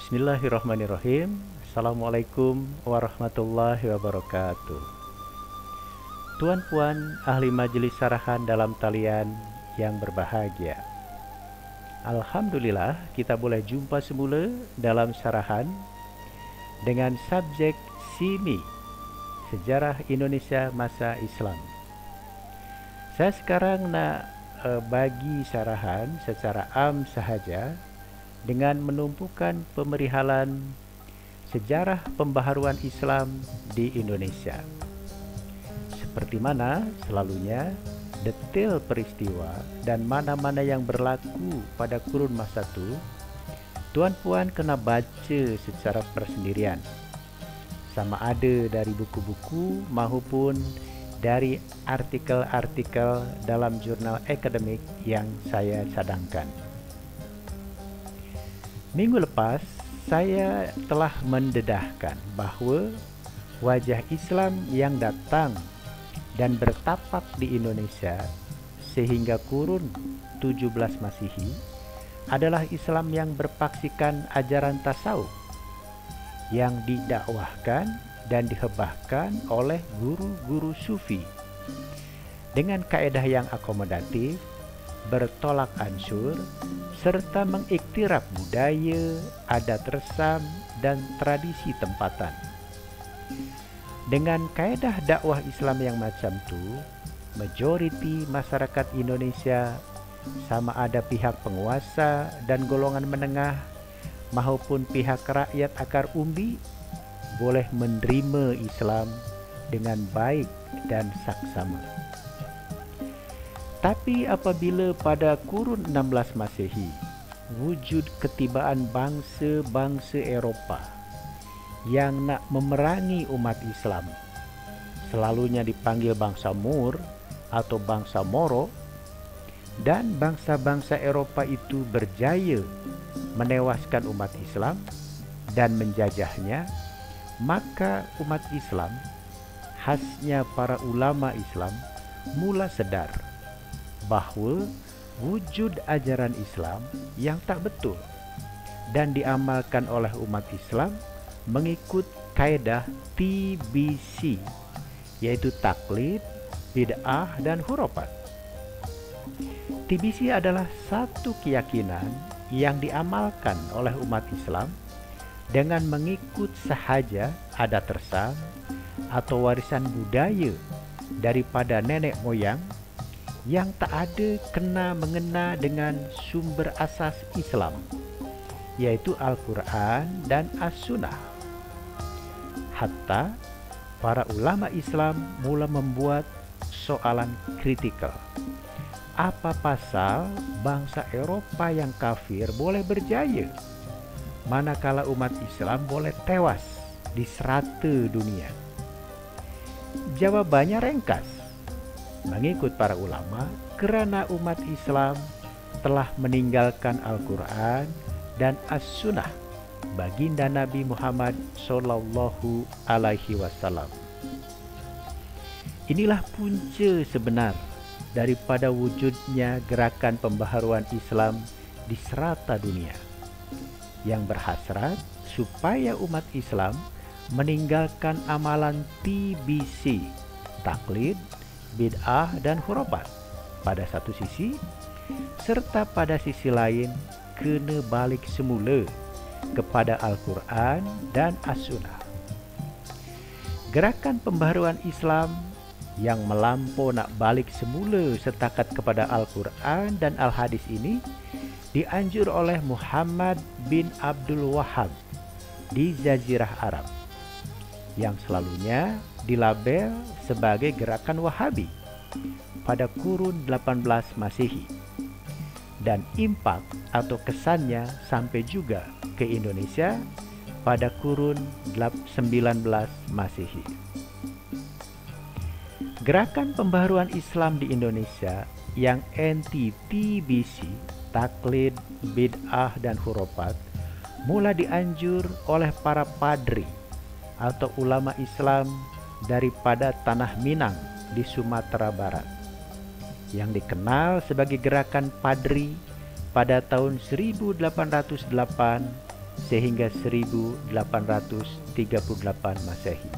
Bismillahirrahmanirrahim. Assalamualaikum warahmatullahi wabarakatuh. Tuan puan ahli majelis sarahan dalam talian yang berbahagia, alhamdulillah kita boleh jumpa semula dalam sarahan dengan subjek SIMI, Sejarah Indonesia Masa Islam. Saya sekarang nak bagi sarahan secara am sahaja dengan menumpukan pemerihalan sejarah pembaharuan Islam di Indonesia. Seperti mana selalunya detail peristiwa dan mana-mana yang berlaku pada kurun masa itu, tuan puan kena baca secara persendirian, sama ada dari buku-buku maupun dari artikel-artikel dalam jurnal akademik yang saya cadangkan. Minggu lepas, saya telah mendedahkan bahawa wajah Islam yang datang dan bertapak di Indonesia sehingga kurun 17 Masihi adalah Islam yang berpaksikan ajaran tasawuf yang didakwahkan dan dihebahkan oleh guru-guru sufi dengan kaedah yang akomodatif, bertolak ansur, serta mengiktiraf budaya, adat resam, dan tradisi tempatan. Dengan kaedah dakwah Islam yang macam tu, majoriti masyarakat Indonesia, sama ada pihak penguasa dan golongan menengah maupun pihak rakyat akar umbi, boleh menerima Islam dengan baik dan saksama. Tapi apabila pada kurun 16 Masehi wujud ketibaan bangsa-bangsa Eropah yang nak memerangi umat Islam, selalunya dipanggil bangsa Moor atau bangsa Moro, dan bangsa-bangsa Eropah itu berjaya menewaskan umat Islam dan menjajahnya, maka umat Islam, khasnya para ulama Islam, mula sedar bahawa wujud ajaran Islam yang tak betul dan diamalkan oleh umat Islam mengikut kaedah TBC, yaitu taklid, bid'ah, dan hurafat. TBC adalah satu keyakinan yang diamalkan oleh umat Islam dengan mengikut sahaja adat resam atau warisan budaya daripada nenek moyang yang tak ada kena-mengena dengan sumber asas Islam, yaitu Al-Quran dan As-Sunnah. Hatta para ulama Islam mula membuat soalan kritikal. Apa pasal bangsa Eropah yang kafir boleh berjaya, manakala umat Islam boleh tewas di serata dunia? Jawabannya ringkas, mengikut para ulama, kerana umat Islam telah meninggalkan Al-Quran dan As-Sunnah baginda Nabi Muhammad sallallahu alaihi wasallam. Inilah punca sebenar daripada wujudnya gerakan pembaharuan Islam di serata dunia yang berhasrat supaya umat Islam meninggalkan amalan TBC, taklid, bid'ah, dan hurafat pada satu sisi, serta pada sisi lain kena balik semula kepada Al-Quran dan As-Sunnah. Gerakan pembaharuan Islam yang melampau nak balik semula setakat kepada Al-Quran dan Al-Hadis ini dianjur oleh Muhammad bin Abdul Wahhab di Jazirah Arab, yang selalunya dilabel sebagai gerakan Wahabi pada kurun 18 Masehi, dan impak atau kesannya sampai juga ke Indonesia pada kurun 19 Masehi. Gerakan pembaharuan Islam di Indonesia yang anti-TBC, taklid, bid'ah, dan hurafat mula dianjur oleh para padri atau ulama Islam daripada Tanah Minang di Sumatera Barat, yang dikenal sebagai gerakan Padri pada tahun 1808 sehingga 1838 Masehi.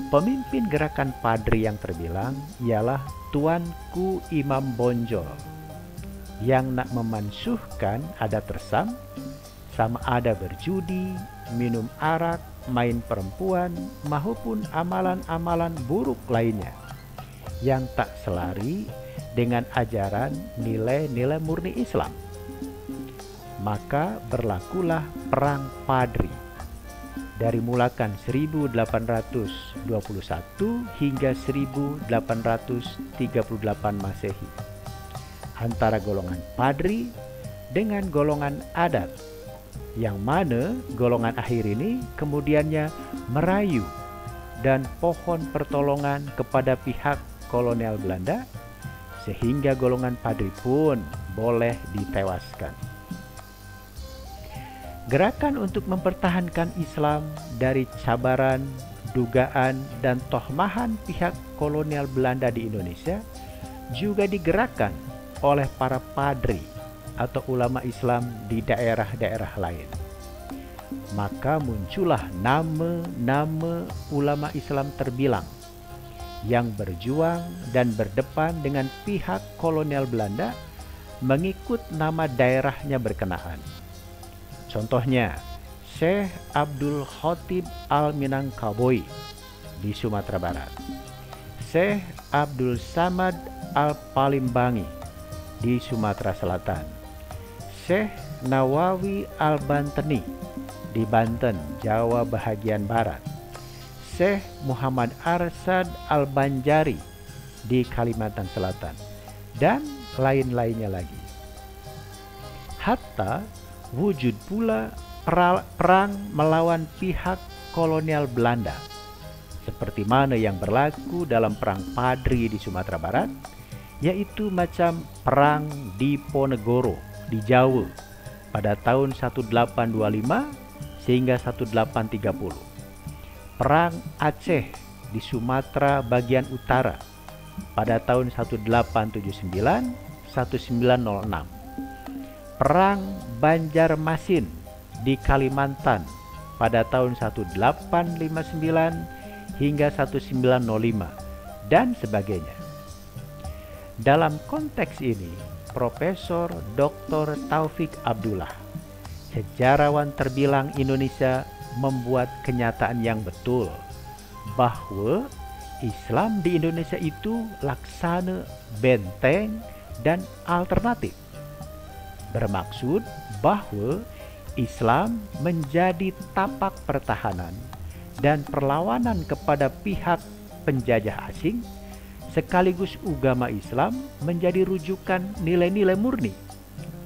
Pemimpin gerakan Padri yang terbilang ialah Tuanku Imam Bonjol yang nak memansuhkan adat resam, sama ada berjudi, minum arak, main perempuan, maupun amalan-amalan buruk lainnya yang tak selari dengan ajaran nilai-nilai murni Islam. Maka berlakulah Perang Padri dari mulakan 1821 hingga 1838 Masehi antara golongan Padri dengan golongan adat, yang mana golongan akhir ini kemudiannya merayu dan pohon pertolongan kepada pihak kolonial Belanda, sehingga golongan Padri pun boleh ditewaskan. Gerakan untuk mempertahankan Islam dari cabaran, dugaan, dan tohmahan pihak kolonial Belanda di Indonesia juga digerakkan oleh para padri atau ulama Islam di daerah-daerah lain. Maka muncullah nama-nama ulama Islam terbilang yang berjuang dan berdepan dengan pihak kolonial Belanda mengikut nama daerahnya berkenaan. Contohnya, Syekh Abdul Khatib Al-Minangkabau di Sumatera Barat, Syekh Abdul Samad Al-Palimbangi di Sumatera Selatan, Syekh Nawawi Al-Banteni di Banten, Jawa bahagian Barat, Syekh Muhammad Arsad Al-Banjari di Kalimantan Selatan, dan lain-lainnya lagi. Hatta wujud pula perang melawan pihak kolonial Belanda, seperti mana yang berlaku dalam Perang Padri di Sumatera Barat, yaitu macam Perang Diponegoro di Jawa pada tahun 1825 sehingga 1830, Perang Aceh di Sumatera bagian utara pada tahun 1879-1906, Perang Banjarmasin di Kalimantan pada tahun 1859 hingga 1905, dan sebagainya. Dalam konteks ini, Profesor Dr. Taufik Abdullah, sejarawan terbilang Indonesia, membuat kenyataan yang betul bahwa Islam di Indonesia itu laksana benteng dan alternatif. Bermaksud bahwa Islam menjadi tapak pertahanan dan perlawanan kepada pihak penjajah asing, sekaligus agama Islam menjadi rujukan nilai-nilai murni,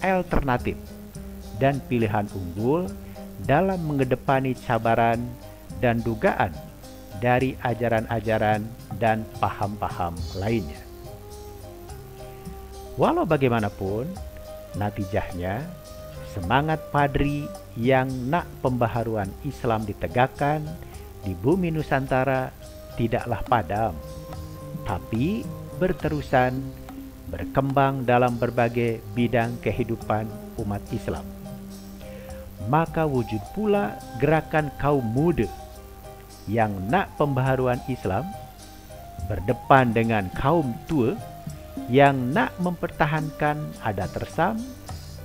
alternatif, dan pilihan unggul dalam mengedepankan cabaran dan dugaan dari ajaran-ajaran dan paham-paham lainnya. Walau bagaimanapun, natijahnya semangat Padri yang nak pembaharuan Islam ditegakkan di bumi Nusantara tidaklah padam, tapi berterusan berkembang dalam berbagai bidang kehidupan umat Islam. Maka wujud pula gerakan kaum muda yang nak pembaharuan Islam berdepan dengan kaum tua yang nak mempertahankan adat resam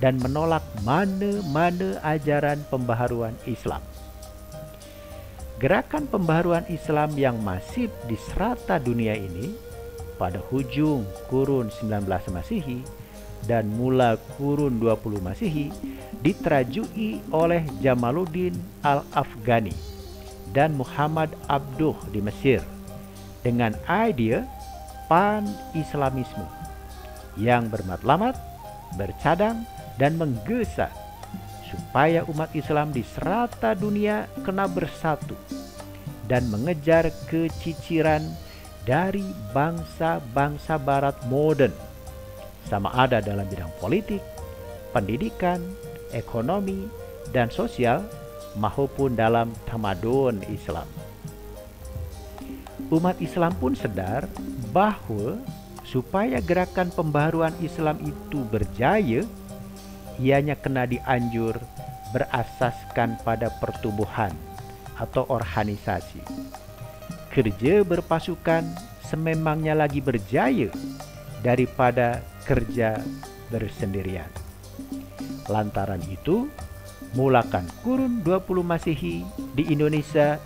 dan menolak mana-mana ajaran pembaharuan Islam. Gerakan pembaharuan Islam yang masif di serata dunia ini pada hujung kurun 19 Masehi dan mula kurun 20 Masehi diterajui oleh Jamaluddin Al-Afghani dan Muhammad Abduh di Mesir dengan idea pan-Islamisme yang bermatlamat, bercadang, dan menggesa supaya umat Islam di serata dunia kena bersatu dan mengejar keciciran dari bangsa-bangsa Barat modern, sama ada dalam bidang politik, pendidikan, ekonomi, dan sosial, maupun dalam tamadun Islam. Umat Islam pun sadar bahwa supaya gerakan pembaharuan Islam itu berjaya, ianya kena dianjur berasaskan pada pertubuhan atau organisasi. Kerja berpasukan sememangnya lagi berjaya daripada kerja bersendirian. Lantaran itu, mulakan kurun 20 Masehi di Indonesia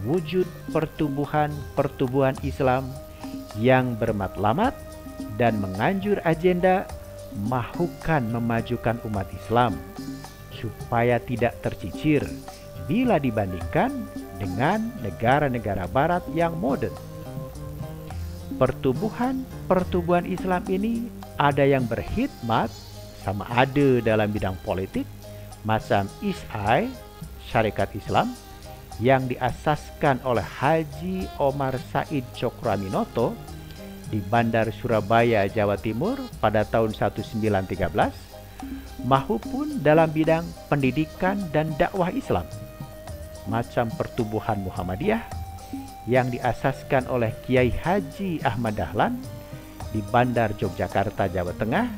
wujud pertubuhan Islam yang bermatlamat dan menganjur agenda mahukan memajukan umat Islam supaya tidak tercicir bila dibandingkan dengan negara-negara barat yang modern. Pertubuhan Islam ini ada yang berkhidmat sama ada dalam bidang politik macam ISI, Syarikat Islam, yang diasaskan oleh Haji Omar Said Cokroaminoto di Bandar Surabaya, Jawa Timur pada tahun 1913, maupun dalam bidang pendidikan dan dakwah Islam, macam Pertubuhan Muhammadiyah yang diasaskan oleh Kiai Haji Ahmad Dahlan di Bandar Yogyakarta, Jawa Tengah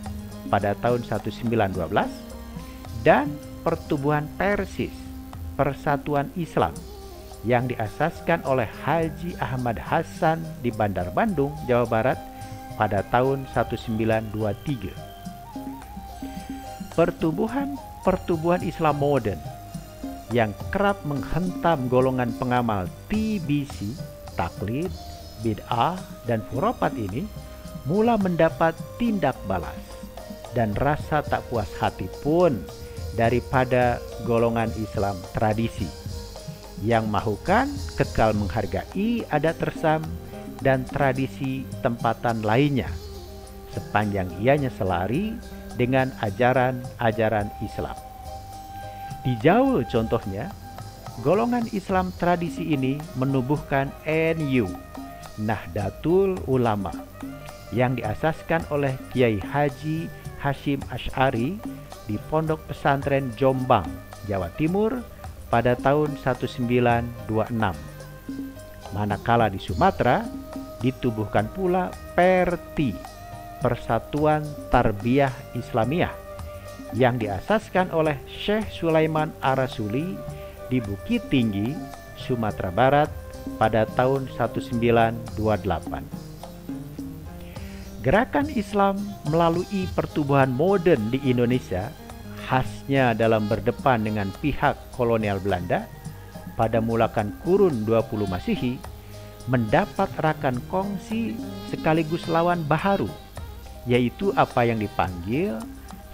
pada tahun 1912, dan Pertubuhan Persis, Persatuan Islam, yang diasaskan oleh Haji Ahmad Hasan di Bandar Bandung, Jawa Barat pada tahun 1923. Pertubuhan Islam modern yang kerap menghentam golongan pengamal TBC, taklid, bid'ah, dan khurafat ini mula mendapat tindak balas dan rasa tak puas hati pun daripada golongan Islam tradisi yang mahukan kekal menghargai adat resam dan tradisi tempatan lainnya sepanjang ianya selari dengan ajaran-ajaran Islam. Di Jawa contohnya, golongan Islam tradisi ini menubuhkan NU, Nahdlatul Ulama, yang diasaskan oleh Kiai Haji Hashim Asy'ari di Pondok Pesantren Jombang, Jawa Timur pada tahun 1926. Manakala di Sumatera ditubuhkan pula PERTI, Persatuan Tarbiyah Islamiyah, yang diasaskan oleh Syekh Sulaiman Arasuli di Bukit Tinggi, Sumatera Barat pada tahun 1928. Gerakan Islam melalui pertubuhan modern di Indonesia, khasnya dalam berdepan dengan pihak kolonial Belanda pada mulakan kurun 20 Masehi, mendapat rakan kongsi sekaligus lawan baharu, yaitu apa yang dipanggil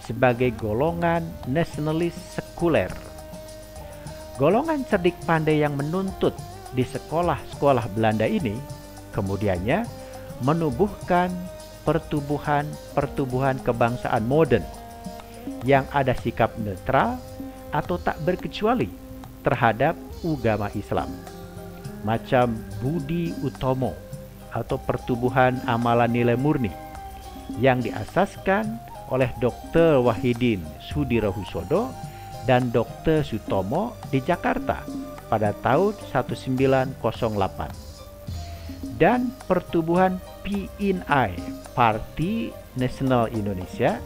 sebagai golongan nasionalis sekuler. Golongan cerdik pandai yang menuntut di sekolah-sekolah Belanda ini kemudiannya menubuhkan pertubuhan kebangsaan modern yang ada sikap netral atau tak berkecuali terhadap agama Islam, macam Budi Utomo atau Pertubuhan Amalan Nilai Murni yang diasaskan oleh Dr. Wahidin Sudirohusodo dan Dr. Sutomo di Jakarta pada tahun 1908, dan Pertubuhan PNI, Parti Nasional Indonesia,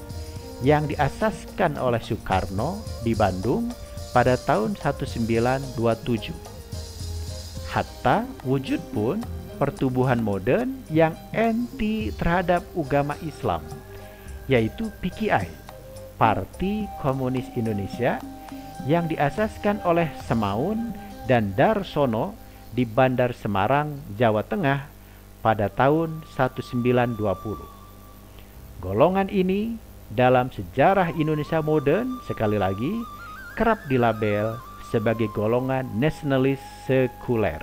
yang diasaskan oleh Soekarno di Bandung pada tahun 1927. Hatta wujud pun pertubuhan modern yang anti terhadap agama Islam, yaitu PKI, Parti Komunis Indonesia, yang diasaskan oleh Semaun dan Darsono di Bandar Semarang, Jawa Tengah pada tahun 1920. Golongan ini dalam sejarah Indonesia modern sekali lagi kerap dilabel sebagai golongan nasionalis sekuler.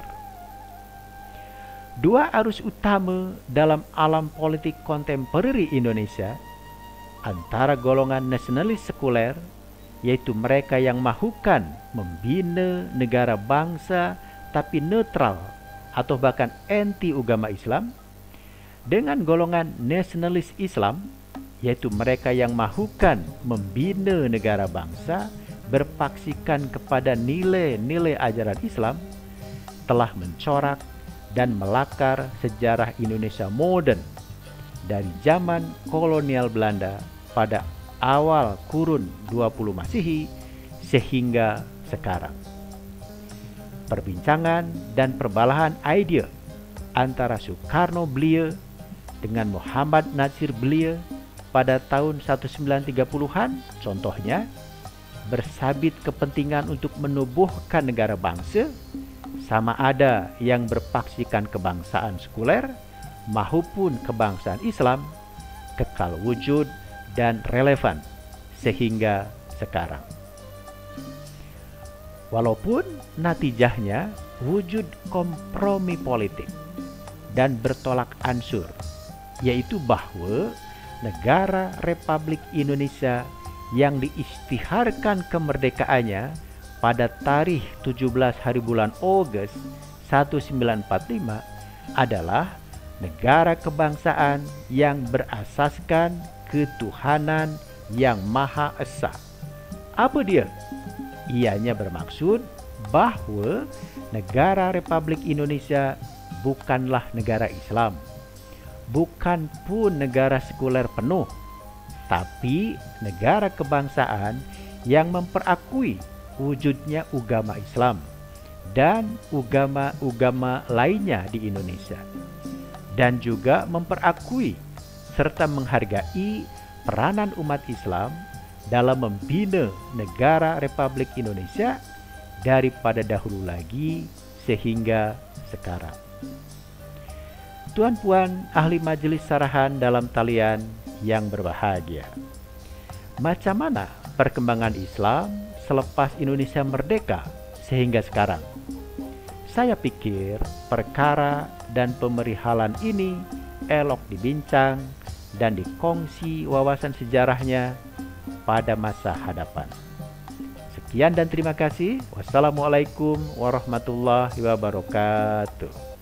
Dua arus utama dalam alam politik kontemporer Indonesia antara golongan nasionalis sekuler, yaitu mereka yang mahukan membina negara bangsa tapi netral atau bahkan anti agama Islam, dengan golongan nasionalis Islam, yaitu mereka yang mahukan membina negara bangsa berpaksikan kepada nilai-nilai ajaran Islam, telah mencorak dan melakar sejarah Indonesia modern dari zaman kolonial Belanda pada awal kurun 20 Masehi sehingga sekarang. Perbincangan dan perbalahan ide antara Soekarno Belia dengan Muhammad Natsir Belia pada tahun 1930-an contohnya bersabit kepentingan untuk menubuhkan negara bangsa, sama ada yang berpaksikan kebangsaan sekuler maupun kebangsaan Islam, kekal wujud dan relevan sehingga sekarang. Walaupun natijahnya wujud kompromi politik dan bertolak ansur, yaitu bahwa negara Republik Indonesia yang diistiharkan kemerdekaannya pada tarikh 17 hari bulan Agustus 1945 adalah negara kebangsaan yang berasaskan ketuhanan yang Maha Esa. Apa dia? Ianya bermaksud bahwa negara Republik Indonesia bukanlah negara Islam, bukan pun negara sekuler penuh, tapi negara kebangsaan yang memperakui wujudnya agama Islam dan agama-agama lainnya di Indonesia, dan juga memperakui serta menghargai peranan umat Islam dalam membina negara Republik Indonesia daripada dahulu lagi sehingga sekarang. Tuan-puan ahli majelis sarahan dalam talian yang berbahagia, macam mana perkembangan Islam selepas Indonesia merdeka sehingga sekarang? Saya pikir perkara dan pemerihalan ini elok dibincang dan dikongsi wawasan sejarahnya pada masa hadapan. Sekian dan terima kasih. Wassalamualaikum warahmatullahi wabarakatuh.